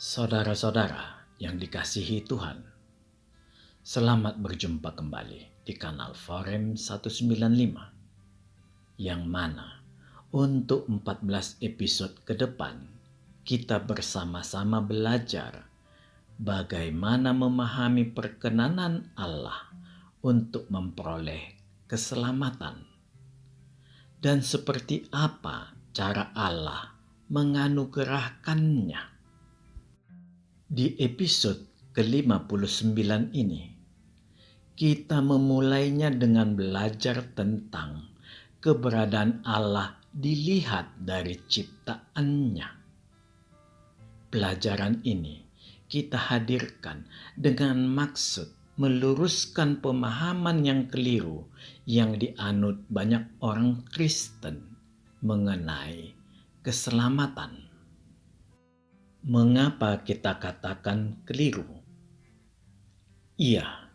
Saudara-saudara yang dikasihi Tuhan, selamat berjumpa kembali di kanal Forum 195, yang mana untuk 14 episode ke depan kita bersama-sama belajar bagaimana memahami perkenanan Allah untuk memperoleh keselamatan dan seperti apa cara Allah menganugerahkannya. Di episode ke-59 ini, kita memulainya dengan belajar tentang keberadaan Allah dilihat dari ciptaannya. Pelajaran ini kita hadirkan dengan maksud meluruskan pemahaman yang keliru yang dianut banyak orang Kristen mengenai keselamatan. Mengapa kita katakan keliru? Iya,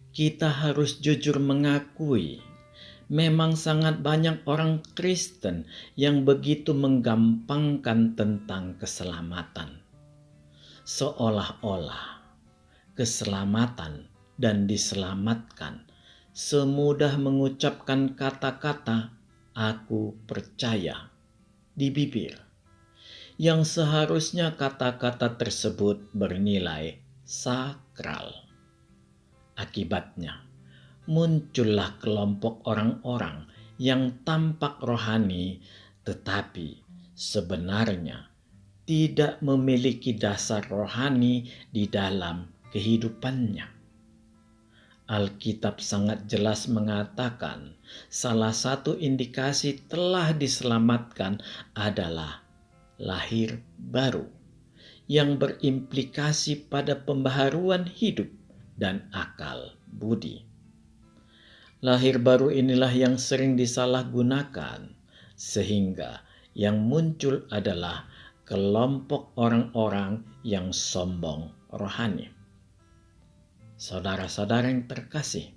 kita harus jujur mengakui memang sangat banyak orang Kristen yang begitu menggampangkan tentang keselamatan. Seolah-olah keselamatan dan diselamatkan semudah mengucapkan kata-kata "aku percaya" di bibir, yang seharusnya kata-kata tersebut bernilai sakral. Akibatnya, muncullah kelompok orang-orang yang tampak rohani tetapi sebenarnya tidak memiliki dasar rohani di dalam kehidupannya. Alkitab sangat jelas mengatakan salah satu indikasi telah diselamatkan adalah lahir baru, yang berimplikasi pada pembaharuan hidup dan akal budi. Lahir baru inilah yang sering disalahgunakan, sehingga yang muncul adalah kelompok orang-orang yang sombong rohani. Saudara-saudara yang terkasih,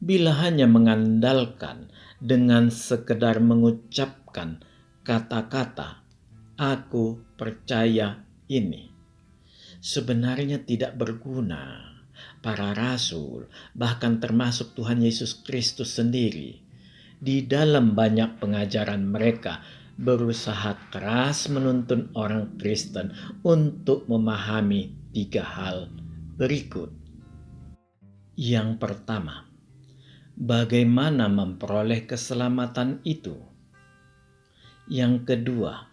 bila hanya mengandalkan dengan sekedar mengucapkan kata-kata "aku percaya ini", sebenarnya tidak berguna. Para rasul, bahkan termasuk Tuhan Yesus Kristus sendiri, di dalam banyak pengajaran mereka berusaha keras menuntun orang Kristen untuk memahami 3 hal berikut. Yang pertama, bagaimana memperoleh keselamatan itu? Yang kedua,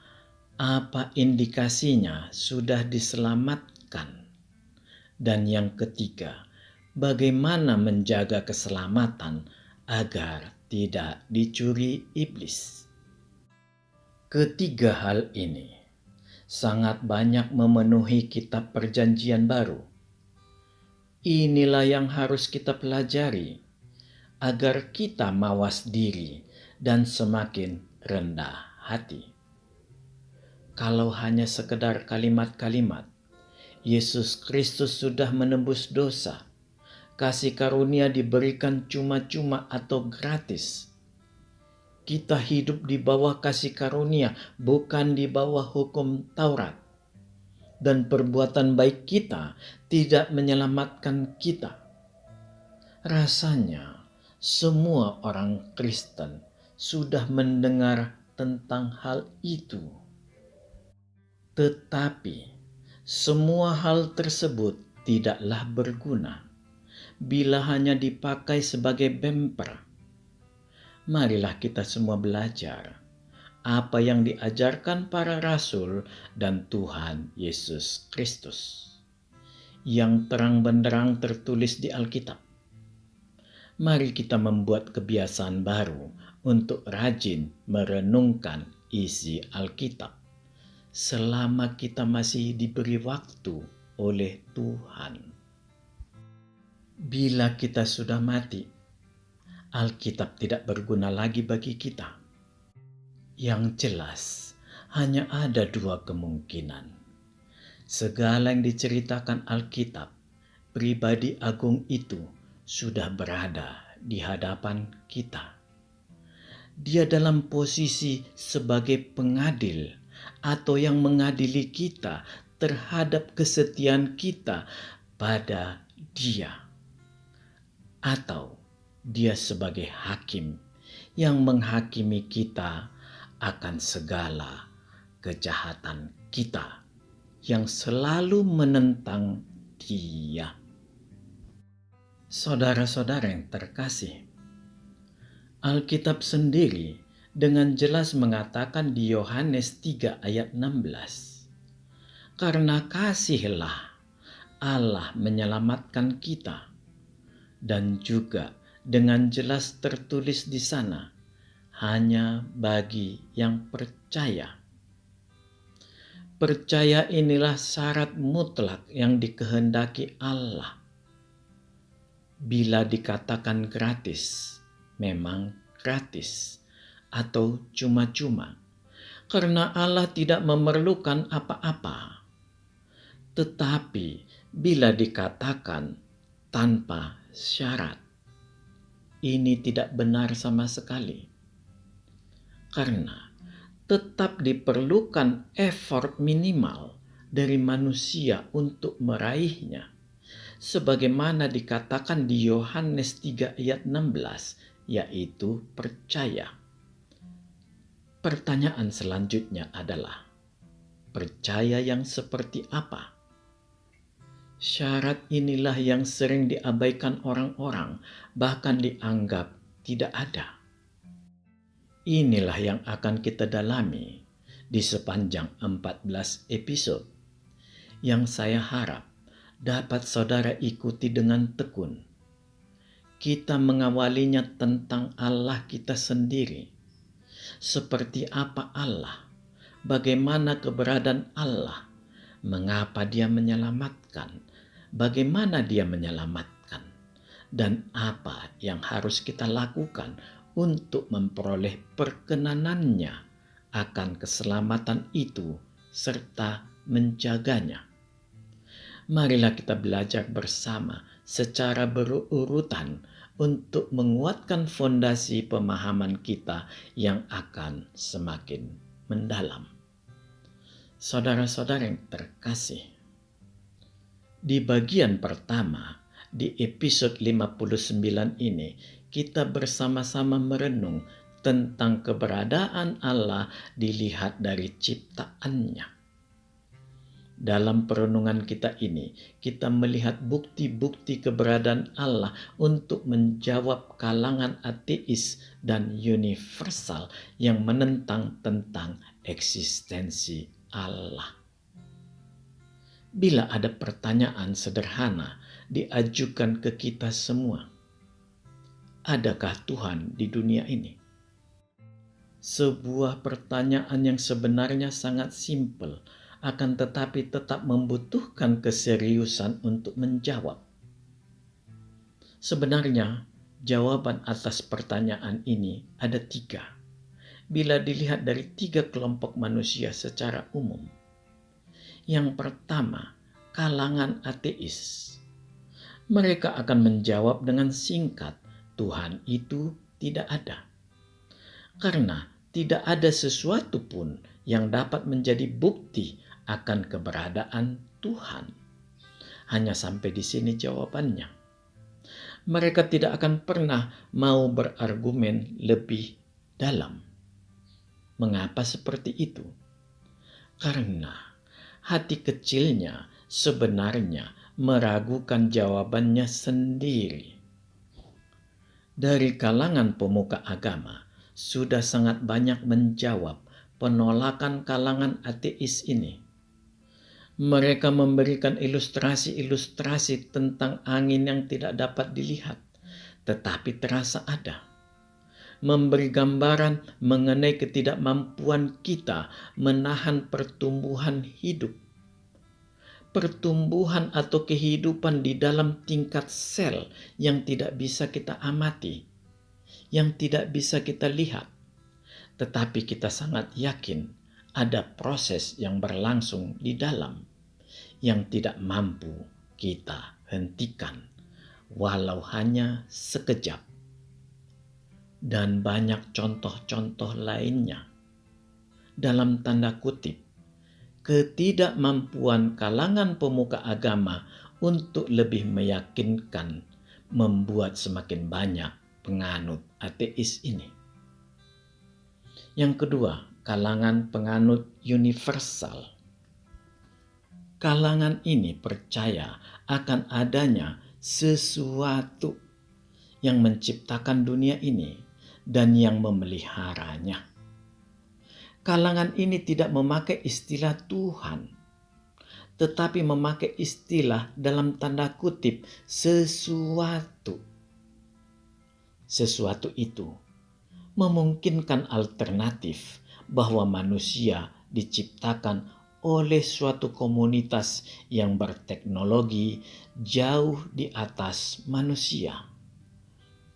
apa indikasinya sudah diselamatkan? Dan yang ketiga, bagaimana menjaga keselamatan agar tidak dicuri iblis? Ketiga hal ini sangat banyak memenuhi kitab Perjanjian Baru. Inilah yang harus kita pelajari agar kita mawas diri dan semakin rendah hati. Kalau hanya sekedar kalimat-kalimat, Yesus Kristus sudah menebus dosa, kasih karunia diberikan cuma-cuma atau gratis. Kita hidup di bawah kasih karunia, bukan di bawah hukum Taurat. Dan perbuatan baik kita tidak menyelamatkan kita. Rasanya semua orang Kristen sudah mendengar tentang hal itu. Tetapi semua hal tersebut tidaklah berguna bila hanya dipakai sebagai bemper. Marilah kita semua belajar apa yang diajarkan para rasul dan Tuhan Yesus Kristus, yang terang benderang tertulis di Alkitab. Mari kita membuat kebiasaan baru untuk rajin merenungkan isi Alkitab selama kita masih diberi waktu oleh Tuhan. Bila kita sudah mati, Alkitab tidak berguna lagi bagi kita. Yang jelas, hanya ada 2 kemungkinan. Segala yang diceritakan Alkitab, pribadi agung itu sudah berada di hadapan kita. Dia dalam posisi sebagai pengadil atau yang mengadili kita terhadap kesetiaan kita pada Dia, atau Dia sebagai hakim yang menghakimi kita akan segala kejahatan kita yang selalu menentang Dia. Saudara-saudara yang terkasih, Alkitab sendiri dengan jelas mengatakan di Yohanes 3 ayat 16, karena kasihlah Allah menyelamatkan kita, dan juga dengan jelas tertulis di sana, hanya bagi yang percaya. Percaya inilah syarat mutlak yang dikehendaki Allah. Bila dikatakan gratis, memang gratis atau cuma-cuma, karena Allah tidak memerlukan apa-apa. Tetapi bila dikatakan tanpa syarat, ini tidak benar sama sekali, karena tetap diperlukan effort minimal dari manusia untuk meraihnya. Sebagaimana dikatakan di Yohanes 3 ayat 16, yaitu percaya. Pertanyaan selanjutnya adalah, percaya yang seperti apa? Syarat inilah yang sering diabaikan orang-orang, bahkan dianggap tidak ada. Inilah yang akan kita dalami di sepanjang 14 episode, yang saya harap dapat saudara ikuti dengan tekun. Kita mengawalinya tentang Allah kita sendiri. Seperti apa Allah, bagaimana keberadaan Allah, mengapa Dia menyelamatkan, bagaimana Dia menyelamatkan, dan apa yang harus kita lakukan untuk memperoleh perkenanannya akan keselamatan itu serta menjaganya. Marilah kita belajar bersama secara berurutan untuk menguatkan fondasi pemahaman kita yang akan semakin mendalam. Saudara-saudara yang terkasih, di bagian pertama, di episode 59 ini, kita bersama-sama merenung tentang keberadaan Allah dilihat dari ciptaannya. Dalam perenungan kita ini, kita melihat bukti-bukti keberadaan Allah untuk menjawab kalangan ateis dan universal yang menentang tentang eksistensi Allah. Bila ada pertanyaan sederhana diajukan ke kita semua, adakah Tuhan di dunia ini? Sebuah pertanyaan yang sebenarnya sangat simpel, akan tetapi tetap membutuhkan keseriusan untuk menjawab. Sebenarnya, jawaban atas pertanyaan ini ada 3. Bila dilihat dari 3 kelompok manusia secara umum. Yang pertama, kalangan ateis. Mereka akan menjawab dengan singkat, Tuhan itu tidak ada. Karena tidak ada sesuatu pun yang dapat menjadi bukti akan keberadaan Tuhan. Hanya sampai di sini jawabannya. Mereka tidak akan pernah mau berargumen lebih dalam. Mengapa seperti itu? Karena hati kecilnya sebenarnya meragukan jawabannya sendiri. Dari kalangan pemuka agama sudah sangat banyak menjawab penolakan kalangan ateis ini. Mereka memberikan ilustrasi-ilustrasi tentang angin yang tidak dapat dilihat, tetapi terasa ada. Memberi gambaran mengenai ketidakmampuan kita menahan pertumbuhan hidup. Pertumbuhan atau kehidupan di dalam tingkat sel yang tidak bisa kita amati, yang tidak bisa kita lihat. Tetapi kita sangat yakin ada proses yang berlangsung di dalam yang tidak mampu kita hentikan, walau hanya sekejap. Dan banyak contoh-contoh lainnya. Dalam tanda kutip, ketidakmampuan kalangan pemuka agama untuk lebih meyakinkan membuat semakin banyak penganut ateis ini. Yang kedua, kalangan penganut universal. Kalangan ini percaya akan adanya sesuatu yang menciptakan dunia ini dan yang memeliharanya. Kalangan ini tidak memakai istilah Tuhan, tetapi memakai istilah dalam tanda kutip sesuatu. Sesuatu itu memungkinkan alternatif bahwa manusia diciptakan oleh suatu komunitas yang berteknologi jauh di atas manusia.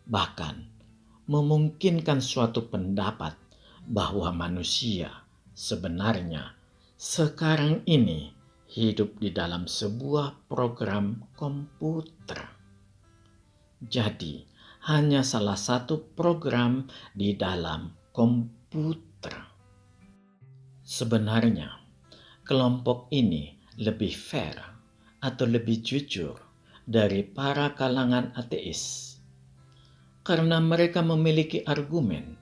Bahkan memungkinkan suatu pendapat bahwa manusia sebenarnya sekarang ini hidup di dalam sebuah program komputer. Jadi, hanya salah satu program di dalam komputer. Sebenarnya, kelompok ini lebih fair atau lebih jujur dari para kalangan ateis karena mereka memiliki argumen.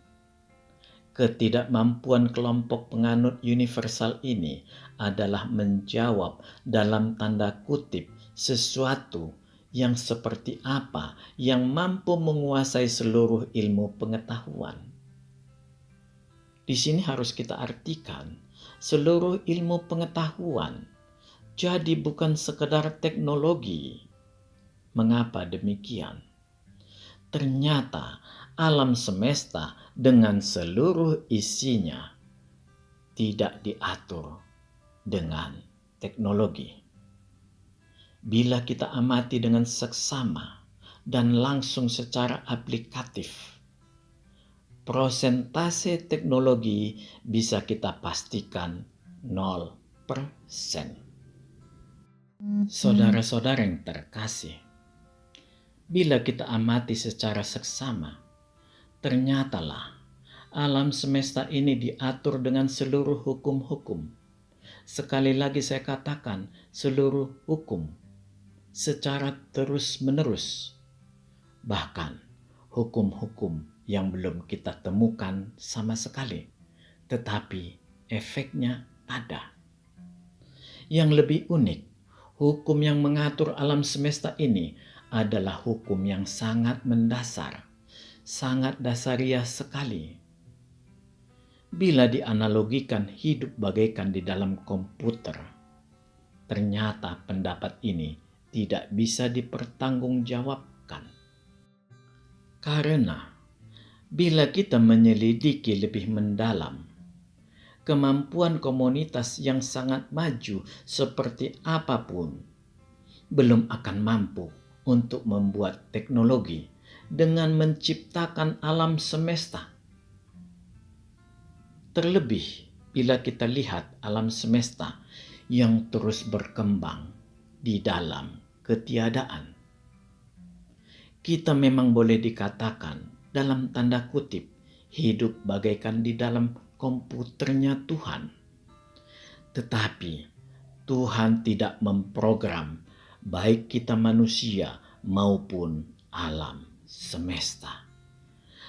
Ketidakmampuan kelompok penganut universal ini adalah menjawab dalam tanda kutip sesuatu yang seperti apa yang mampu menguasai seluruh ilmu pengetahuan. Di sini harus kita artikan seluruh ilmu pengetahuan, jadi bukan sekedar teknologi. Mengapa demikian? Ternyata alam semesta dengan seluruh isinya tidak diatur dengan teknologi. Bila kita amati dengan seksama dan langsung secara aplikatif, prosentase teknologi bisa kita pastikan 0%. Saudara-saudara yang terkasih, bila kita amati secara seksama, ternyatalah alam semesta ini diatur dengan seluruh hukum-hukum. Sekali lagi saya katakan seluruh hukum secara terus-menerus. Bahkan hukum-hukum yang belum kita temukan sama sekali, tetapi efeknya ada. Yang lebih unik, hukum yang mengatur alam semesta ini adalah hukum yang sangat mendasar, sangat dasariah sekali. Bila dianalogikan hidup bagaikan di dalam komputer, ternyata pendapat ini tidak bisa dipertanggungjawabkan. Karena bila kita menyelidiki lebih mendalam, kemampuan komunitas yang sangat maju seperti apapun belum akan mampu untuk membuat teknologi dengan menciptakan alam semesta. Terlebih bila kita lihat alam semesta yang terus berkembang di dalam ketiadaan. Kita memang boleh dikatakan dalam tanda kutip hidup bagaikan di dalam komputernya Tuhan. Tetapi Tuhan tidak memprogram baik kita manusia maupun alam semesta.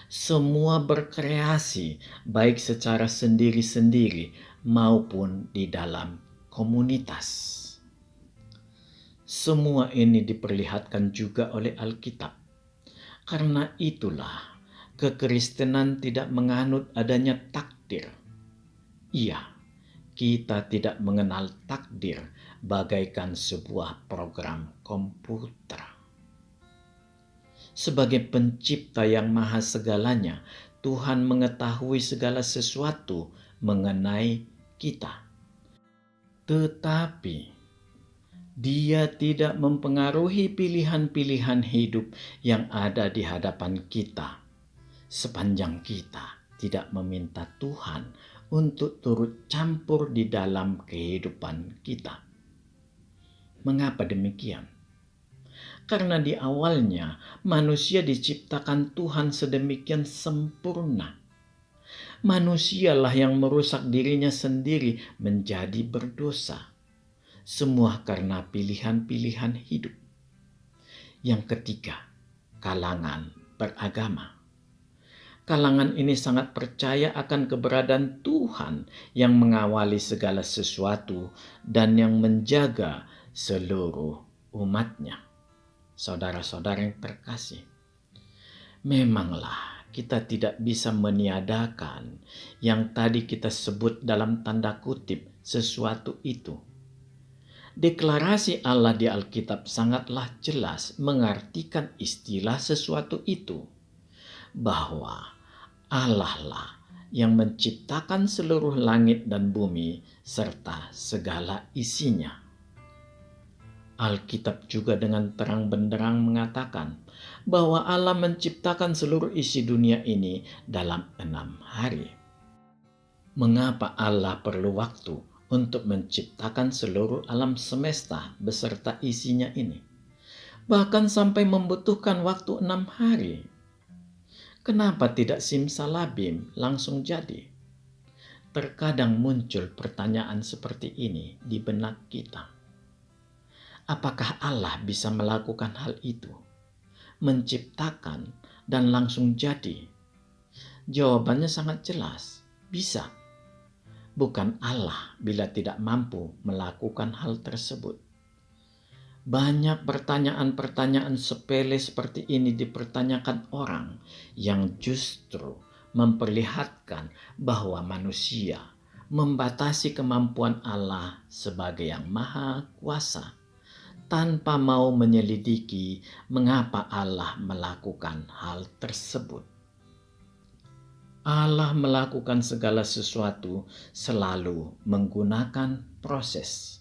Semua berkreasi baik secara sendiri-sendiri maupun di dalam komunitas. Semua ini diperlihatkan juga oleh Alkitab. Karena itulah kekristenan tidak menganut adanya takdir. Iya, kita tidak mengenal takdir bagaikan sebuah program komputer. Sebagai pencipta yang maha segalanya, Tuhan mengetahui segala sesuatu mengenai kita. Tetapi Dia tidak mempengaruhi pilihan-pilihan hidup yang ada di hadapan kita, sepanjang kita tidak meminta Tuhan untuk turut campur di dalam kehidupan kita. Mengapa demikian? Karena di awalnya manusia diciptakan Tuhan sedemikian sempurna. Manusialah yang merusak dirinya sendiri menjadi berdosa. Semua karena pilihan-pilihan hidup. Yang ketiga, kalangan beragama. Kalangan ini sangat percaya akan keberadaan Tuhan yang mengawali segala sesuatu dan yang menjaga seluruh umatnya. Saudara-saudara yang terkasih, memanglah kita tidak bisa meniadakan yang tadi kita sebut dalam tanda kutip sesuatu itu. Deklarasi Allah di Alkitab sangatlah jelas mengartikan istilah sesuatu itu, bahwa Allah lah yang menciptakan seluruh langit dan bumi serta segala isinya. Alkitab juga dengan terang benderang mengatakan bahwa Allah menciptakan seluruh isi dunia ini dalam 6 hari. Mengapa Allah perlu waktu untuk menciptakan seluruh alam semesta beserta isinya ini? Bahkan sampai membutuhkan waktu 6 hari. Kenapa tidak simsalabim langsung jadi? Terkadang muncul pertanyaan seperti ini di benak kita. Apakah Allah bisa melakukan hal itu? Menciptakan dan langsung jadi? Jawabannya sangat jelas, bisa. Bukan Allah bila tidak mampu melakukan hal tersebut. Banyak pertanyaan-pertanyaan sepele seperti ini dipertanyakan orang yang justru memperlihatkan bahwa manusia membatasi kemampuan Allah sebagai yang maha kuasa tanpa mau menyelidiki mengapa Allah melakukan hal tersebut. Allah melakukan segala sesuatu selalu menggunakan proses.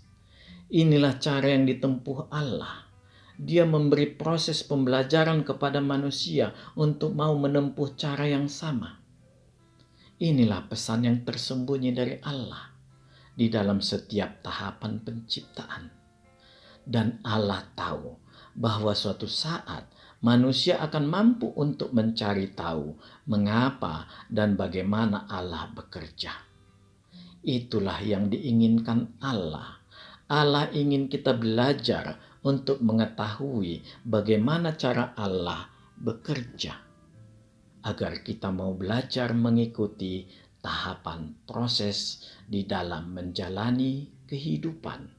Inilah cara yang ditempuh Allah. Dia memberi proses pembelajaran kepada manusia untuk mau menempuh cara yang sama. Inilah pesan yang tersembunyi dari Allah di dalam setiap tahapan penciptaan. Dan Allah tahu bahwa suatu saat manusia akan mampu untuk mencari tahu mengapa dan bagaimana Allah bekerja. Itulah yang diinginkan Allah. Allah ingin kita belajar untuk mengetahui bagaimana cara Allah bekerja, agar kita mau belajar mengikuti tahapan proses di dalam menjalani kehidupan.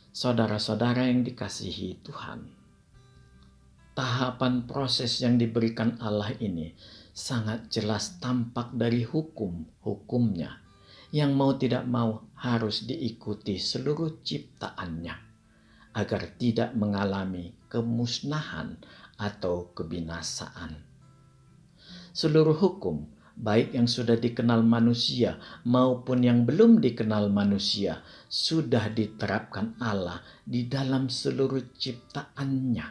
Saudara-saudara yang dikasihi Tuhan, tahapan proses yang diberikan Allah ini sangat jelas tampak dari hukum-hukumnya yang mau tidak mau harus diikuti seluruh ciptaannya agar tidak mengalami kemusnahan atau kebinasaan. Seluruh hukum, baik yang sudah dikenal manusia maupun yang belum dikenal manusia, sudah diterapkan Allah di dalam seluruh ciptaannya,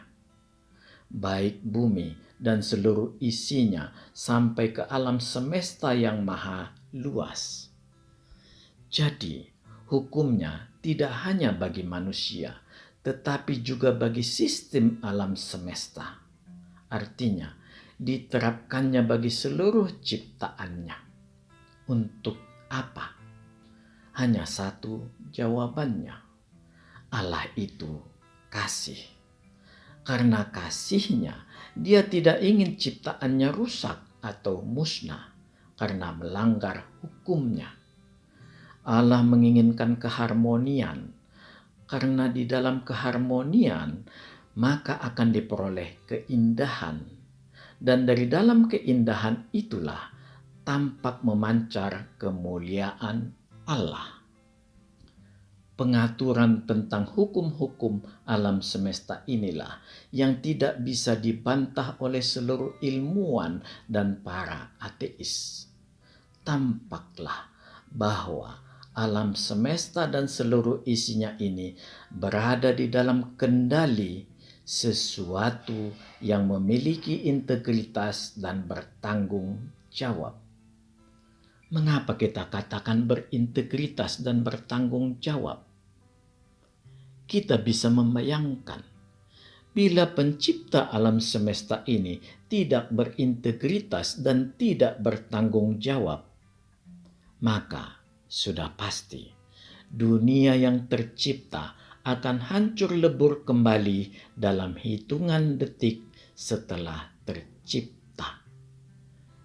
baik bumi dan seluruh isinya sampai ke alam semesta yang maha luas. Jadi, hukumnya tidak hanya bagi manusia, tetapi juga bagi sistem alam semesta. Artinya, diterapkannya bagi seluruh ciptaannya. Untuk apa? Hanya satu jawabannya. Allah itu kasih. Karena kasihnya, Dia tidak ingin ciptaannya rusak atau musnah karena melanggar hukumnya. Allah menginginkan keharmonian, karena di dalam keharmonian maka akan diperoleh keindahan, dan dari dalam keindahan itulah tampak memancar kemuliaan Allah. Pengaturan tentang hukum-hukum alam semesta inilah yang tidak bisa dibantah oleh seluruh ilmuwan dan para ateis. Tampaklah bahwa alam semesta dan seluruh isinya ini berada di dalam kendali sesuatu yang memiliki integritas dan bertanggung jawab. Mengapa kita katakan berintegritas dan bertanggung jawab? Kita bisa membayangkan Bila pencipta alam semesta ini tidak berintegritas dan tidak bertanggung jawab, maka sudah pasti dunia yang tercipta akan hancur lebur kembali dalam hitungan detik setelah tercipta.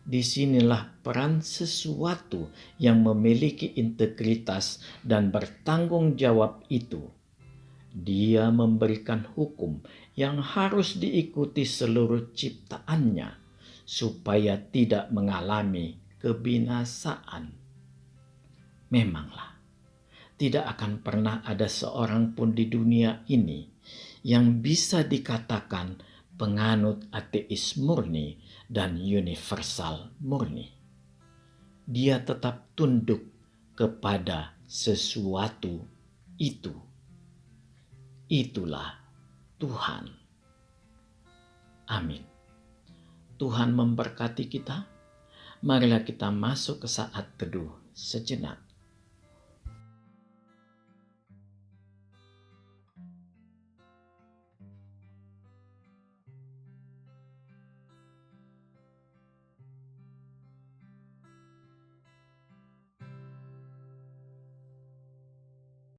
Disinilah peran sesuatu yang memiliki integritas dan bertanggung jawab itu. Dia memberikan hukum yang harus diikuti seluruh ciptaannya supaya tidak mengalami kebinasaan. Memanglah, tidak akan pernah ada seorang pun di dunia ini yang bisa dikatakan penganut ateis murni dan universal murni. Dia tetap tunduk kepada sesuatu itu. Itulah Tuhan. Amin. Tuhan memberkati kita. Marilah kita masuk ke saat teduh sejenak.